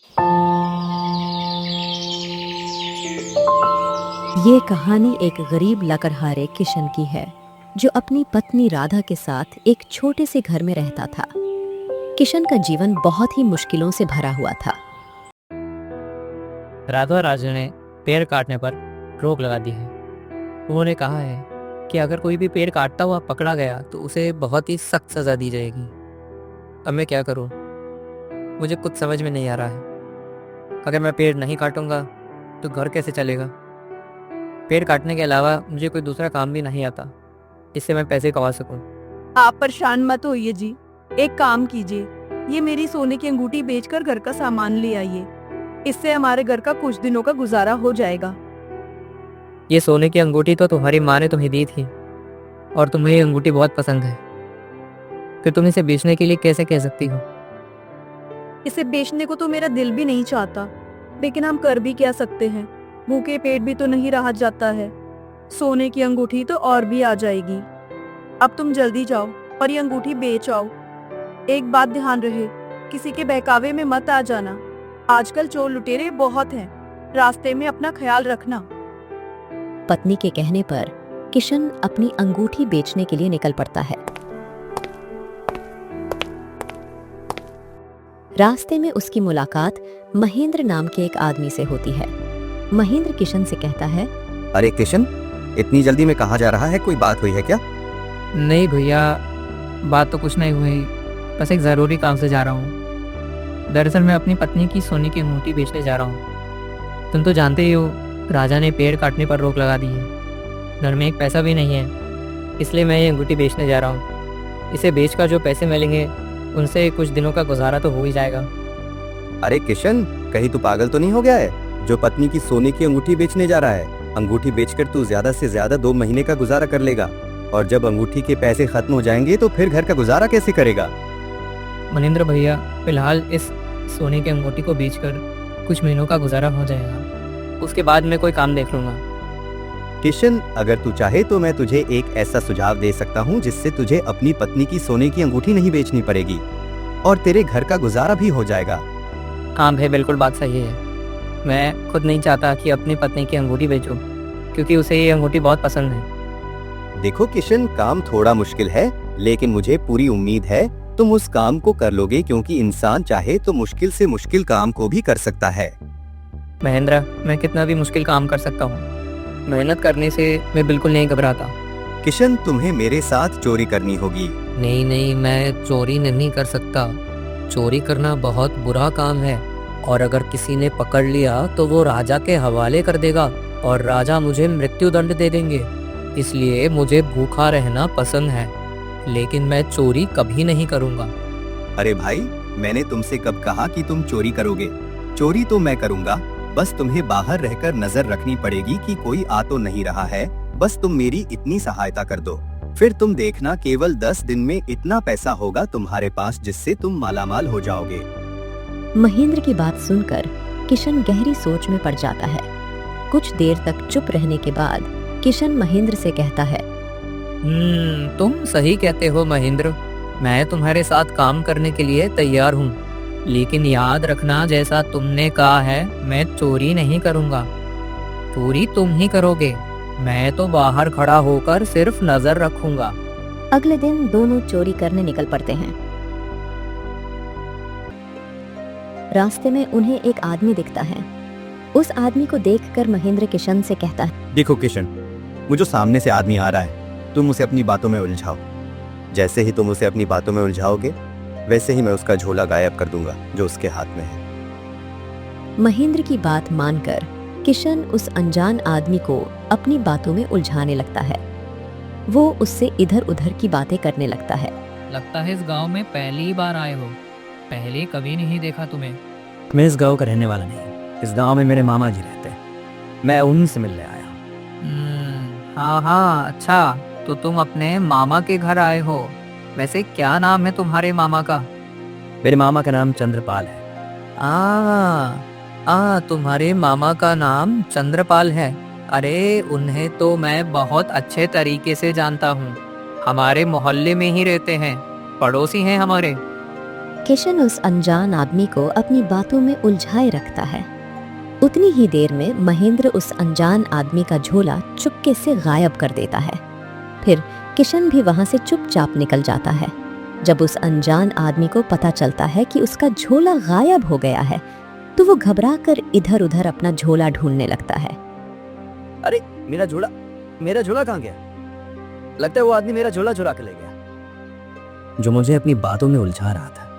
ये कहानी एक गरीब लकड़हारे किशन की है जो अपनी पत्नी राधा के साथ एक छोटे से घर में रहता था। किशन का जीवन बहुत ही मुश्किलों से भरा हुआ था। राधा और राजा ने पेड़ काटने पर रोक लगा दी है। उन्होंने कहा है कि अगर कोई भी पेड़ काटता हुआ पकड़ा गया तो उसे बहुत ही सख्त सज़ा दी जाएगी। अब मैं क्या करूं? मुझे कुछ समझ में नहीं आ रहा है। अगर मैं पेड़ नहीं काटूंगा तो घर कैसे चलेगा? पेड़ काटने के अलावा मुझे कोई दूसरा काम भी नहीं आता जिससे मैं पैसे कमा सकूं। आप परेशान मत होइए जी। एक काम कीजिए, ये मेरी सोने की अंगूठी बेचकर घर का सामान ले आइए। इससे हमारे घर का कुछ दिनों का गुजारा हो जाएगा। ये सोने की अंगूठी तो तुम्हारी माँ ने तुम्हें दी थी और तुम्हें ये अंगूठी बहुत पसंद है, फिर तुम इसे बेचने के लिए कैसे कह सकती हो? इसे बेचने को तो मेरा दिल भी नहीं चाहता, लेकिन हम कर भी क्या सकते हैं। भूखे पेट भी तो नहीं रहा जाता है। सोने की अंगूठी तो और भी आ जाएगी। अब तुम जल्दी जाओ और ये अंगूठी बेच आओ। एक बात ध्यान रहे, किसी के बहकावे में मत आ जाना। आजकल चोर लुटेरे बहुत हैं। रास्ते में अपना ख्याल रखना। पत्नी के कहने पर किशन अपनी अंगूठी बेचने के लिए निकल पड़ता है। रास्ते में उसकी मुलाकात महेंद्र नाम के एक आदमी से होती है। महेंद्र किशन से कहता है, अरे किशन, इतनी जल्दी में कहाँ जा रहा है? कोई बात हुई है क्या? नहीं भैया, बात तो कुछ नहीं हुई, बस एक ज़रूरी काम से जा रहा हूँ। दरअसल मैं अपनी पत्नी की सोने की अंगूठी बेचने जा रहा हूँ। तुम तो जानते ही हो, राजा ने पेड़ काटने पर रोक लगा दी है। घर में एक पैसा भी नहीं है, इसलिए मैं ये अंगूठी बेचने जा रहा हूँ। इसे बेचकर जो पैसे मिलेंगे उनसे कुछ दिनों का गुजारा तो हो ही जाएगा। अरे किशन, कहीं तू पागल तो नहीं हो गया है जो पत्नी की सोने की अंगूठी बेचने जा रहा है? अंगूठी बेचकर तू ज्यादा से ज्यादा 2 महीने का गुजारा कर लेगा, और जब अंगूठी के पैसे खत्म हो जाएंगे तो फिर घर का गुजारा कैसे करेगा? मनिंद्र भैया, फिलहाल इस सोने की अंगूठी को बेचकर कुछ महीनों का गुजारा हो जाएगा, उसके बाद मैं कोई काम देख लूँगा। किशन, अगर तू चाहे तो मैं तुझे एक ऐसा सुझाव दे सकता हूँ जिससे तुझे अपनी पत्नी की सोने की अंगूठी नहीं बेचनी पड़ेगी और तेरे घर का गुजारा भी हो जाएगा। हाँ भाई, बिल्कुल बात सही है। मैं खुद नहीं चाहता कि अपनी पत्नी की अंगूठी बेचूं, क्योंकि उसे ये अंगूठी बहुत पसंद है। देखो किशन, काम थोड़ा मुश्किल है, लेकिन मुझे पूरी उम्मीद है तुम उस काम को कर लोगे, क्योंकि इंसान चाहे तो मुश्किल से मुश्किल काम को भी कर सकता है। महेंद्र, मैं कितना भी मुश्किल काम कर सकता हूँ। मेहनत करने से मैं बिल्कुल नहीं घबराता। किशन, तुम्हें मेरे साथ चोरी करनी होगी। नहीं नहीं, मैं चोरी नहीं कर सकता। चोरी करना बहुत बुरा काम है, और अगर किसी ने पकड़ लिया तो वो राजा के हवाले कर देगा और राजा मुझे मृत्यु दंड दे देंगे। इसलिए मुझे भूखा रहना पसंद है, लेकिन मैं चोरी कभी नहीं करूँगा। अरे भाई, मैंने तुमसे कब कहा कि तुम चोरी करोगे? चोरी तो मैं करूँगा, बस तुम्हें बाहर रहकर नजर रखनी पड़ेगी कि कोई आ तो नहीं रहा है। बस तुम मेरी इतनी सहायता कर दो, फिर तुम देखना केवल 10 दिन में इतना पैसा होगा तुम्हारे पास जिससे तुम मालामाल हो जाओगे। महेंद्र की बात सुनकर किशन गहरी सोच में पड़ जाता है। कुछ देर तक चुप रहने के बाद किशन महेंद्र से कहता है, तुम सही कहते हो महेंद्र, मैं तुम्हारे साथ काम करने के लिए तैयार हूँ, लेकिन याद रखना, जैसा तुमने कहा है, मैं चोरी नहीं करूँगा। चोरी तुम ही करोगे, मैं तो बाहर खड़ा होकर सिर्फ नजर रखूंगा। अगले दिन दोनों चोरी करने निकल पड़ते हैं। रास्ते में उन्हें एक आदमी दिखता है। उस आदमी को देखकर महेंद्र किशन से कहता है, देखो किशन, वो जो सामने से आदमी आ रहा है, तुम उसे अपनी बातों में उलझाओ। जैसे ही तुम उसे अपनी बातों में उलझाओगे, वैसे ही मैं उसका झोला गायब कर दूंगा जो उसके हाथ में है। महेंद्र की बात मानकर किशन उस अनजान आदमी को अपनी बातों में उलझाने लगता है। वो उससे इधर उधर की बातें करने लगता है। लगता है इस गांव में पहली बार आए हो, पहले कभी नहीं देखा तुम्हें। मैं इस गांव का रहने वाला नहीं, इस गांव में मेरे मामा जी रहते हैं, मैं उनसे मिलने आया हूँ। हाँ हाँ, अच्छा, तो तुम अपने मामा के घर आए हो। वैसे क्या नाम है तुम्हारे मामा का? मेरे मामा का नाम चंद्रपाल है। तुम्हारे मामा का नाम चंद्रपाल है। अरे, उन्हें तो मैं बहुत अच्छे तरीके से जानता हूँ। हमारे मोहल्ले में ही रहते हैं, पड़ोसी हैं हमारे। किशन उस अनजान आदमी को अपनी बातों में उलझाए रखता है। उतनी ही देर में महेंद्र उस अनजान आदमी का झोला चुपके से गायब कर देता है। फिर किशन भी वहां से चुपचाप निकल जाता है। जब उस अनजान आदमी को पता चलता है कि उसका झोला गायब हो गया है, तो वो घबरा कर इधर उधर अपना झोला ढूंढने लगता है। अरे मेरा झोला कहाँ गया? लगता है वो आदमी मेरा झोला चुरा के ले गया। जो मुझे अपनी बातों में उलझा रहा था,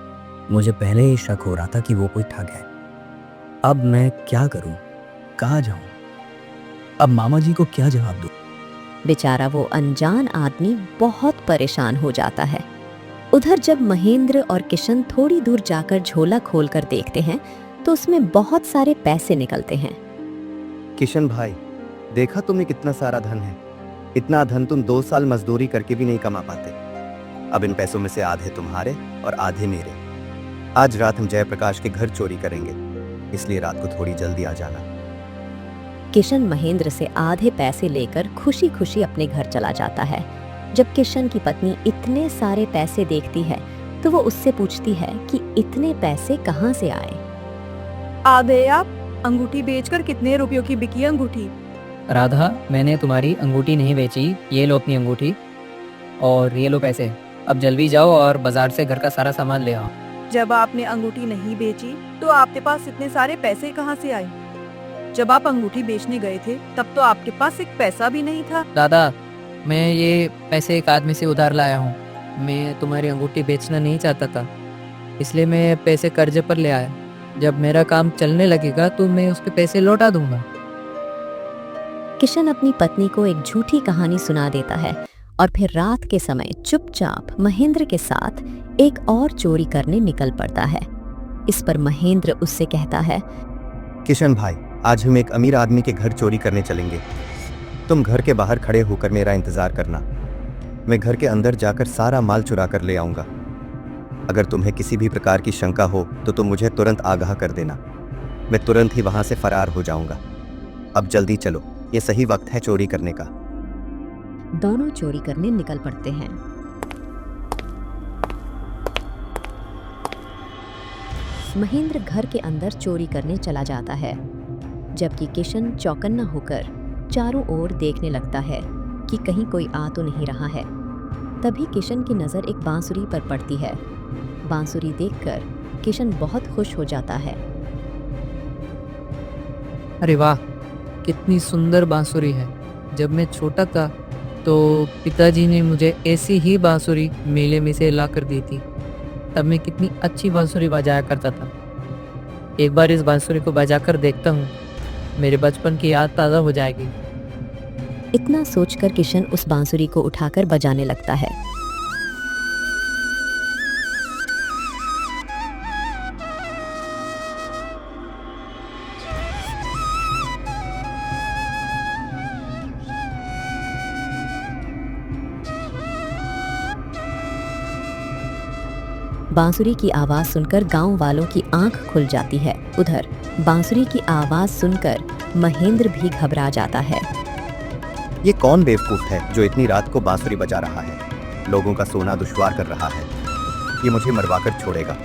मुझे पहले ही शक हो रहा था कि वो कोई ठग है। अब मैं क्या करूं? कहाँ जाऊं? अब मामा जी को क्या जवाब दूं? बेचारा वो अनजान आदमी बहुत परेशान हो जाता है। उधर जब महेंद्र और किशन थोड़ी दूर जाकर झोला खोलकर देखते हैं, तो उसमें बहुत सारे पैसे निकलते हैं। किशन भाई, देखा तुम्हें कितना सारा धन है। इतना धन तुम 2 साल मजदूरी करके भी नहीं कमा पाते। अब इन पैसों में से आधे तुम्हारे और आधे मेरे। आज रात हम जयप्रकाश के घर चोरी करेंगे, इसलिए रात को थोड़ी जल्दी आ जाना। किशन महेंद्र से आधे पैसे लेकर खुशी खुशी अपने घर चला जाता है। जब किशन की पत्नी इतने सारे पैसे देखती है, तो वो उससे पूछती है कि इतने पैसे कहाँ से आए। आधे आप अंगूठी बेचकर कितने रुपयों की बिकी अंगूठी? राधा, मैंने तुम्हारी अंगूठी नहीं बेची। ये लो अपनी अंगूठी और ये लो पैसे। अब जल्दी जाओ और बाजार से घर का सारा सामान ले आओ। जब आपने अंगूठी नहीं बेची तो आपके पास इतने सारे पैसे कहाँ से आए? जब आप अंगूठी बेचने गए थे तब तो आपके पास एक पैसा भी नहीं था। दादा, मैं ये पैसे एक आदमी से उधार लाया हूँ। मैं तुम्हारी अंगूठी बेचना नहीं चाहता था, इसलिए मैं पैसे कर्जे पर ले आया। जब मेरा काम चलने लगेगा तो मैं उसके पैसे लौटा दूंगा। किशन अपनी पत्नी को एक झूठी कहानी सुना देता है और फिर रात के समय चुपचाप महेंद्र के साथ एक और चोरी करने निकल पड़ता है। इस पर महेंद्र उससे कहता है, किशन भाई, आज हम एक अमीर आदमी के घर चोरी करने चलेंगे। तुम घर के बाहर खड़े होकर मेरा इंतजार करना। मैं घर के अंदर जाकर सारा माल चुरा कर ले आऊंगा। अगर तुम्हें किसी भी प्रकार की शंका हो तो तुम मुझे तुरंत आगाह कर देना। मैं तुरंत ही वहां से फरार हो जाऊंगा। अब जल्दी चलो, ये सही वक्त है चोरी करने का। दोनों चोरी करने निकल पड़ते हैं। महेंद्र घर के अंदर चोरी करने चला जाता है, जबकि किशन चौकन्ना होकर चारों ओर देखने लगता है कि कहीं कोई आ तो नहीं रहा है। तभी किशन की नज़र एक बांसुरी पर पड़ती है। बांसुरी देखकर किशन बहुत खुश हो जाता है। अरे वाह, कितनी सुंदर बांसुरी है। जब मैं छोटा था तो पिताजी ने मुझे ऐसी ही बांसुरी मेले में से ला कर दी थी। तब मैं कितनी अच्छी बांसुरी बजाया करता था। एक बार इस बांसुरी को बजाकर देखता हूँ, मेरे बचपन की याद ताज़ा हो जाएगी। इतना सोचकर किशन उस बांसुरी को उठाकर बजाने लगता है। बांसुरी की आवाज सुनकर गांव वालों की आंख खुल जाती है। उधर बांसुरी की आवाज सुनकर महेंद्र भी घबरा जाता है। ये कौन बेवकूफ है जो इतनी रात को बांसुरी बजा रहा है? लोगों का सोना दुश्वार कर रहा है। ये मुझे मरवाकर छोड़ेगा।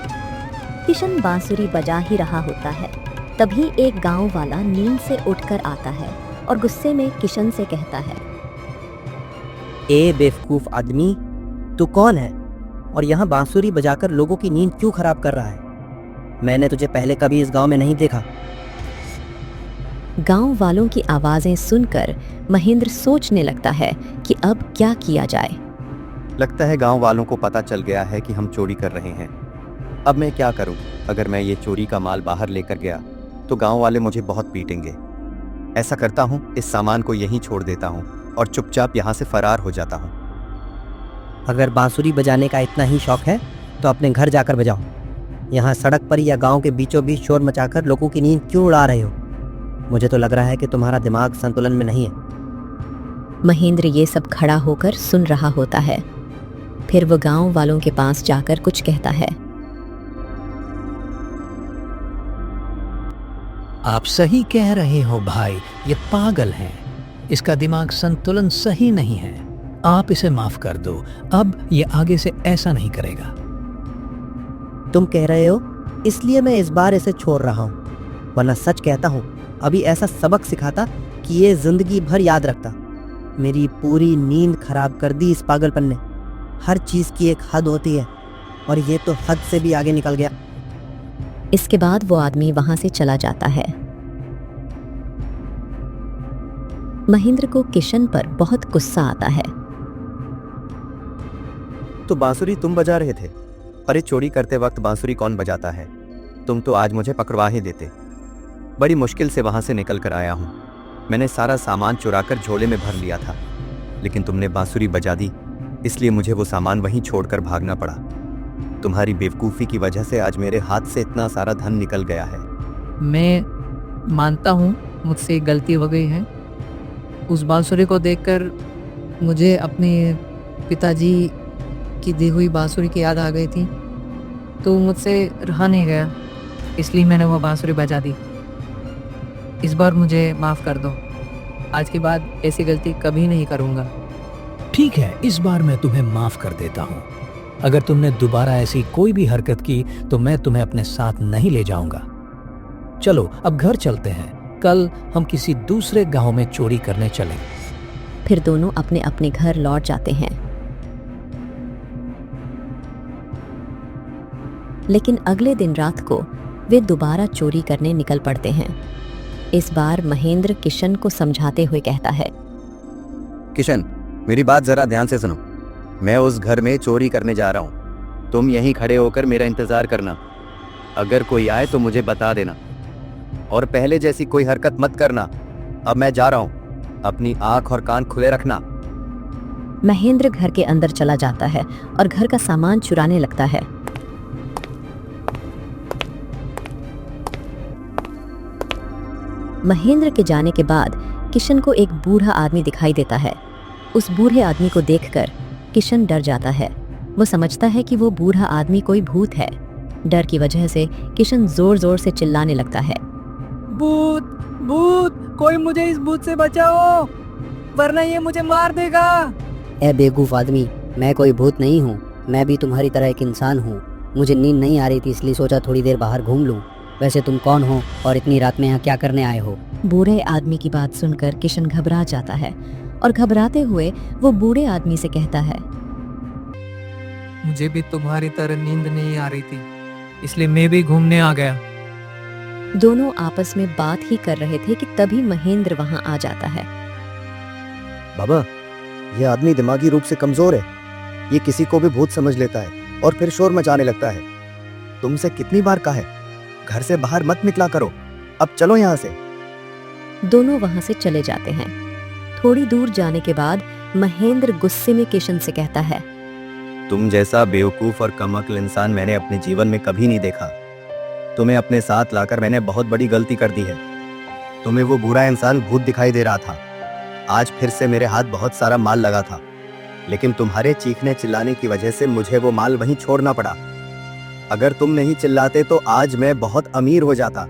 किशन बांसुरी बजा ही रहा होता है, तभी एक गांव वाला नींद से उठकर आता है और गुस्से में किशन से कहता है, ए बेवकूफ आदमी, तू कौन है और यहाँ बांसुरी बजाकर लोगों की नींद क्यों खराब कर रहा है? मैंने तुझे पहले कभी इस गांव में नहीं देखा। गांव वालों की आवाजें सुनकर महेंद्र सोचने लगता है कि अब क्या किया जाए। लगता है गांव वालों को पता चल गया है कि हम चोरी कर रहे हैं। अब मैं क्या करूं? अगर मैं ये चोरी का माल बाहर लेकर गया तो गांव वाले मुझे बहुत पीटेंगे। ऐसा करता हूं, इस सामान को यहीं छोड़ देता हूं और चुपचाप यहाँ से फरार हो जाता हूं। अगर बांसुरी बजाने का इतना ही शौक है तो अपने घर जाकर बजाओ। यहाँ सड़क पर या गांव के बीचों बीच शोर मचाकर लोगों की नींद क्यों उड़ा रहे हो? मुझे तो लग रहा है कि तुम्हारा दिमाग संतुलन में नहीं है। महेंद्र ये सब खड़ा होकर सुन रहा होता है। फिर वो गांव वालों के पास जाकर कुछ कहता है। आप सही कह रहे हो भाई, ये पागल है। इसका दिमाग संतुलन सही नहीं है। आप इसे माफ कर दो। अब ये आगे से ऐसा नहीं करेगा। तुम कह रहे हो इसलिए मैं इस बार इसे छोड़ रहा हूँ, वरना सच कहता हूँ अभी ऐसा सबक सिखाता कि ये जिंदगी भर याद रखता। मेरी पूरी नींद खराब कर दी इस पागलपन ने। हर चीज की एक हद होती है और ये तो हद से भी आगे निकल गया। इसके बाद वो आदमी वहां से चला जाता है। महेंद्र को किशन पर बहुत गुस्सा आता है। तो बांसुरी तुम बजा रहे थे? अरे चोरी करते वक्त बांसुरी कौन बजाता है? तुम तो आज मुझे पकड़वा ही देते। बड़ी मुश्किल से वहां से निकल कर आया हूं। मैंने सारा सामान चुराकर झोले में भर लिया था, लेकिन तुमने बांसुरी बजा दी, इसलिए मुझे वो सामान वहीं छोड़कर भागना पड़ा। तुम्हारी बेवकूफ़ी की वजह से आज मेरे हाथ से इतना सारा धन निकल गया है। मैं मानता हूँ मुझसे एक गलती हो गई है। उस बांसुरी को देखकर मुझे अपने पिताजी की दी हुई बांसुरी की याद आ गई थी, तो मुझसे रहा नहीं गया, इसलिए मैंने वो बांसुरी बजा दी। इस बार मुझे माफ़ कर दो। आज के बाद ऐसी गलती कभी नहीं करूँगा। ठीक है, इस बार मैं तुम्हें माफ कर देता हूँ। अगर तुमने दोबारा ऐसी कोई भी हरकत की तो मैं तुम्हें अपने साथ नहीं ले जाऊंगा। चलो अब घर चलते हैं, कल हम किसी दूसरे गांव में चोरी करने चलें। फिर दोनों अपने अपने घर लौट जाते हैं। लेकिन अगले दिन रात को वे दोबारा चोरी करने निकल पड़ते हैं। इस बार महेंद्र किशन को समझाते हुए कहता है, किशन, मेरी बात जरा ध्यान से सुनो। मैं उस घर में चोरी करने जा रहा हूँ। तुम यहीं खड़े होकर मेरा इंतजार करना। अगर कोई आए तो मुझे बता देना, और पहले जैसी कोई हरकत मत करना। अब मैं जा रहा हूँ, अपनी आंख और कान खुले रखना। महेंद्र घर के अंदर चला जाता है और घर का सामान चुराने लगता है। महेंद्र के जाने के बाद किशन को एक बूढ़ा आदमी दिखाई देता है। उस बूढ़े आदमी को देखकर किशन डर जाता है। वो समझता है कि वो बूढ़ा आदमी कोई भूत है। डर की वजह से किशन जोर जोर से चिल्लाने लगता है, भूत भूत, कोई मुझे इस भूत से बचाओ, वरना ये मुझे मार देगा। ए बेवकूफ आदमी, मैं कोई भूत नहीं हूँ। मैं भी तुम्हारी तरह एक इंसान हूँ। मुझे नींद नहीं आ रही थी, इसलिए सोचा थोड़ी देर बाहर घूम लूँ। वैसे तुम कौन हो और इतनी रात में यहाँ क्या करने आए हो? बूढ़े आदमी की बात सुनकर किशन घबरा जाता है और घबराते हुए वो बूढ़े आदमी से कहता है, मुझे भी तुम्हारी तरह नींद नहीं आ रही थी, इसलिए मैं भी घूमने आ गया। दोनों आपस में बात ही कर रहे थे कि तभी महेंद्र वहां आ जाता है। बाबा, ये आदमी दिमागी रूप से कमजोर है। ये किसी को भी भूत समझ लेता है और फिर शोर मचाने लगता है। तुमसे कितनी बार कहा है, घर से बाहर मत निकला करो। अब चलो यहाँ से। दोनों वहां से चले जाते हैं। थोड़ी दूर जाने के बाद महेंद्र गुस्से में किशन से कहता है, तुम जैसा बेवकूफ और कमअक्ल इंसान मैंने अपने जीवन में कभी नहीं देखा। तुम्हें अपने साथ लाकर मैंने बहुत बड़ी गलती कर दी है। तुम्हें वो बुरा इंसान भूत दिखाई दे रहा था। आज फिर से मेरे हाथ बहुत सारा माल लगा था, लेकिन तुम्हारे चीखने चिल्लाने की वजह से मुझे वो माल वहीं छोड़ना पड़ा। अगर तुम नहीं चिल्लाते तो आज मैं बहुत अमीर हो जाता।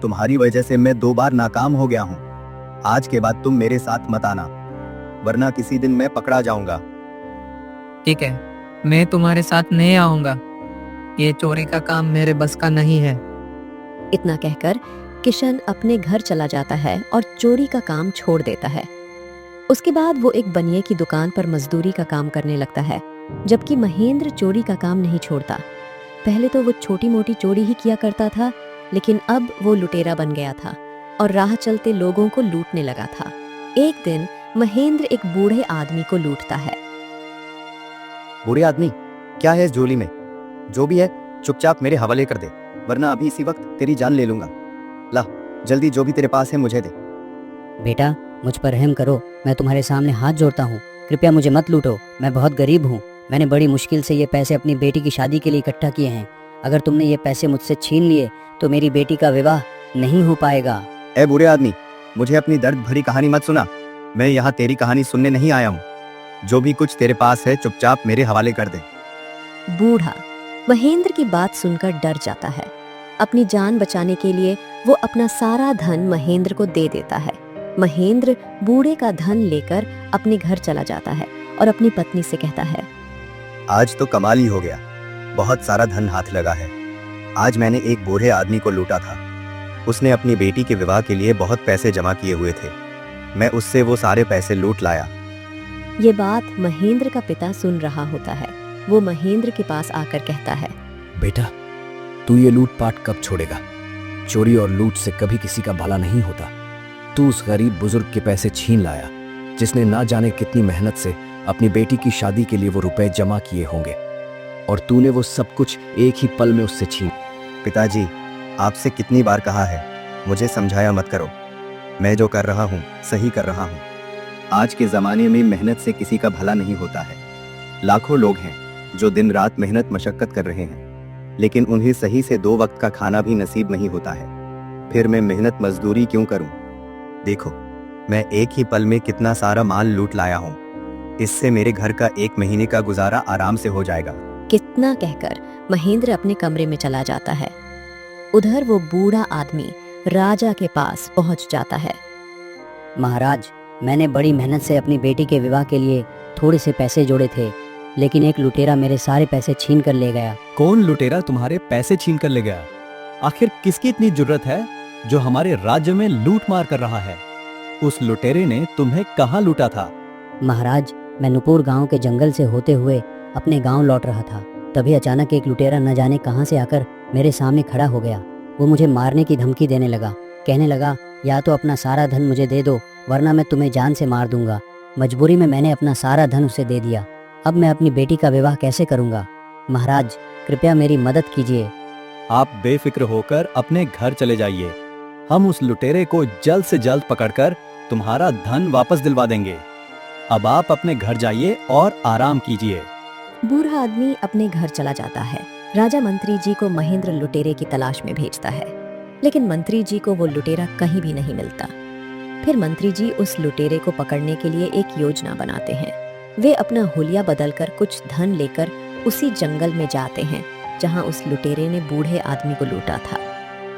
तुम्हारी वजह से मैं 2 बार नाकाम हो गया हूँ। आज के बाद तुम मेरे साथ मत आना, वरना किसी दिन मैं पकड़ा जाऊंगा। ठीक है, मैं तुम्हारे साथ नहीं आऊंगा। ये चोरी का काम मेरे बस का नहीं है। इतना कहकर किशन अपने घर चला जाता है और चोरी का काम छोड़ देता है। उसके बाद वो एक बनिए की दुकान पर मजदूरी का काम करने लगता है, जबकि महेंद्र चोरी का काम नहीं छोड़ता। पहले तो वो छोटी मोटी चोरी ही किया करता था, लेकिन अब वो लुटेरा बन गया था और राह चलते लोगों को लूटने लगा था। एक दिन महेंद्र एक बूढ़े आदमी को लूटता है। बूढ़े आदमी, क्या है इस झोली में? जो भी है चुपचाप मेरे हवाले कर दे, वरना अभी इसी वक्त तेरी जान ले लूंगा। ला, जल्दी जो भी तेरे पास है मुझे दे। बेटा, मुझ पर रहम करो। मैं तुम्हारे सामने हाथ जोड़ता हूँ। कृपया मुझे मत लूटो। मैं बहुत गरीब हूँ। मैंने बड़ी मुश्किल से ये पैसे अपनी बेटी की शादी के लिए इकट्ठा किए हैं। अगर तुमने ये पैसे मुझसे छीन लिए तो मेरी बेटी का विवाह नहीं हो पाएगा। ए बूढ़े आदमी, मुझे अपनी दर्द भरी कहानी मत सुना। मैं यहाँ तेरी कहानी सुनने नहीं आया हूँ। जो भी कुछ तेरे पास है चुपचाप मेरे हवाले कर दे। बूढ़ा महेंद्र की बात सुनकर डर जाता है। अपनी जान बचाने के लिए वो अपना सारा धन महेंद्र को दे देता है। महेंद्र बूढ़े का धन लेकर अपने घर चला जाता है और अपनी पत्नी से कहता है, आज तो कमाल ही हो गया। बहुत सारा धन हाथ लगा है। आज मैंने एक बूढ़े आदमी को लूटा था। उसने अपनी बेटी के विवाह के लिए बहुत पैसे जमा किए हुए थे। मैं उससे वो सारे पैसे लूट लाया। ये बात महेंद्र का पिता सुन रहा होता है। वो महेंद्र के पास आकर कहता है, बेटा, तू ये लूटपाट कब छोड़ेगा? चोरी और लूट से कभी किसी का भला नहीं होता। तू उस गरीब बुजुर्ग के पैसे छीन लाया, जिसने ना जाने कितनी मेहनत से अपनी बेटी की शादी के लिए वो रुपए जमा किए होंगे, और तूने वो सब कुछ एक ही पल में उससे छीन। पिताजी, आपसे कितनी बार कहा है, मुझे समझाया मत करो। मैं जो कर रहा हूँ सही कर रहा हूँ। आज के ज़माने में मेहनत से किसी का भला नहीं होता है। लाखों लोग हैं जो दिन रात मेहनत मशक्कत कर रहे हैं, लेकिन उन्हें सही से 2 वक्त का खाना भी नसीब नहीं होता है। फिर मैं मेहनत मजदूरी क्यों करूं? देखो, मैं एक ही पल में कितना सारा माल लूट लाया हूं। इससे मेरे घर का 1 महीने का गुजारा आराम से हो जाएगा। कितना कहकर महेंद्र अपने कमरे में चला जाता है। उधर वो बूढ़ा आदमी राजा के पास पहुंच जाता है। महाराज, मैंने बड़ी मेहनत से अपनी बेटी के विवाह के लिए थोड़े से पैसे जोड़े थे, लेकिन एक लुटेरा मेरे सारे पैसे छीन कर ले गया। कौन लुटेरा तुम्हारे पैसे छीन कर ले गया? आखिर किसकी इतनी जुर्रत है जो हमारे राज्य में लूट मार कर रहा है? उस लुटेरे ने तुम्हें कहाँ लूटा था? महाराज, मैं नुपुर गांव के जंगल से होते हुए अपने गांव लौट रहा था। तभी अचानक एक लुटेरा न जाने कहां से आकर मेरे सामने खड़ा हो गया। वो मुझे मारने की धमकी देने लगा। कहने लगा, या तो अपना सारा धन मुझे दे दो, वरना मैं तुम्हें जान से मार दूंगा। मजबूरी में मैंने अपना सारा धन उसे दे दिया। अब मैं अपनी बेटी का विवाह कैसे करूंगा? महाराज, कृपया मेरी मदद कीजिए। आप बेफिक्र होकर अपने घर चले जाइए। हम उस लुटेरे को जल्द से जल्द पकड़कर तुम्हारा धन वापस दिलवा देंगे। अब आप अपने घर जाइए और आराम कीजिए। बूढ़ा आदमी अपने घर चला जाता है। राजा मंत्री जी को महेंद्र लुटेरे की तलाश में भेजता है, लेकिन मंत्री जी को वो लुटेरा कहीं भी नहीं मिलता। फिर मंत्री जी उस लुटेरे को पकड़ने के लिए एक योजना बनाते हैं। वे अपना हुलिया बदलकर कुछ धन लेकर उसी जंगल में जाते हैं जहां उस लुटेरे ने बूढ़े आदमी को लूटा था।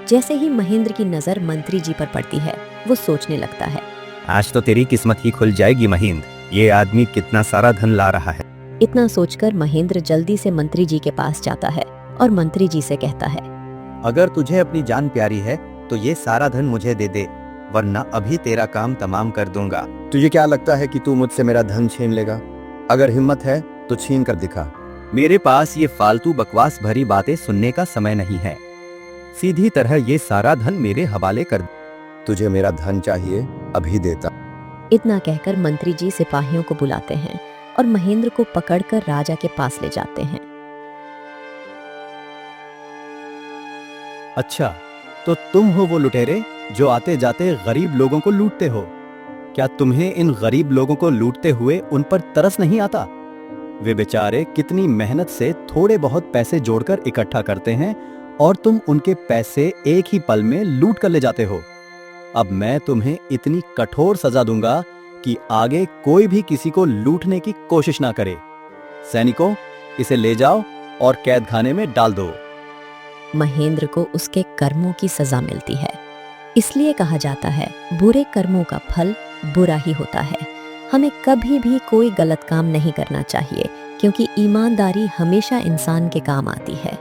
जैसे ही महेंद्र की नजर मंत्री जी पर पड़ती है, वो सोचने लगता है, आज तो तेरी किस्मत ही खुल जाएगी महेंद्र। ये आदमी कितना सारा धन ला रहा है। इतना सोचकर महेंद्र जल्दी से मंत्री जी के पास जाता है और मंत्री जी से कहता है, अगर तुझे अपनी जान प्यारी है तो ये सारा धन मुझे दे दे, वरना अभी तेरा काम तमाम कर दूंगा। तुझे क्या लगता है कि तू मुझसे मेरा धन छीन लेगा? अगर हिम्मत है तो छीन कर दिखा। मेरे पास ये फालतू बकवास भरी बातें सुनने का समय नहीं है। सीधी तरह ये सारा धन मेरे हवाले कर। तुझे मेरा धन चाहिए, अभी देता। इतना कहकर मंत्री जी सिपाहियों को बुलाते हैं और महेंद्र को पकड़कर राजा के पास ले जाते हैं। अच्छा, तो तुम हो वो लुटेरे जो आते जाते गरीब लोगों को लूटते हो। क्या तुम्हें इन गरीब लोगों को लूटते हुए उन पर तरस नहीं आता? वे बेचारे कितनी मेहनत से थोड़े बहुत पैसे जोड़कर इकट्ठा करते हैं और तुम उनके पैसे एक ही पल में लूट कर ले जाते हो। अब मैं तुम्हें इतनी कठोर सजा दूंगा कि आगे कोई भी किसी को लूटने की कोशिश ना करे। सैनिकों, इसे ले जाओ और कैद खाने में डाल दो। महेंद्र को उसके कर्मों की सजा मिलती है। इसलिए कहा जाता है, बुरे कर्मों का फल बुरा ही होता है। हमें कभी भी कोई गलत काम नहीं करना चाहिए, क्योंकि ईमानदारी हमेशा इंसान के काम आती है।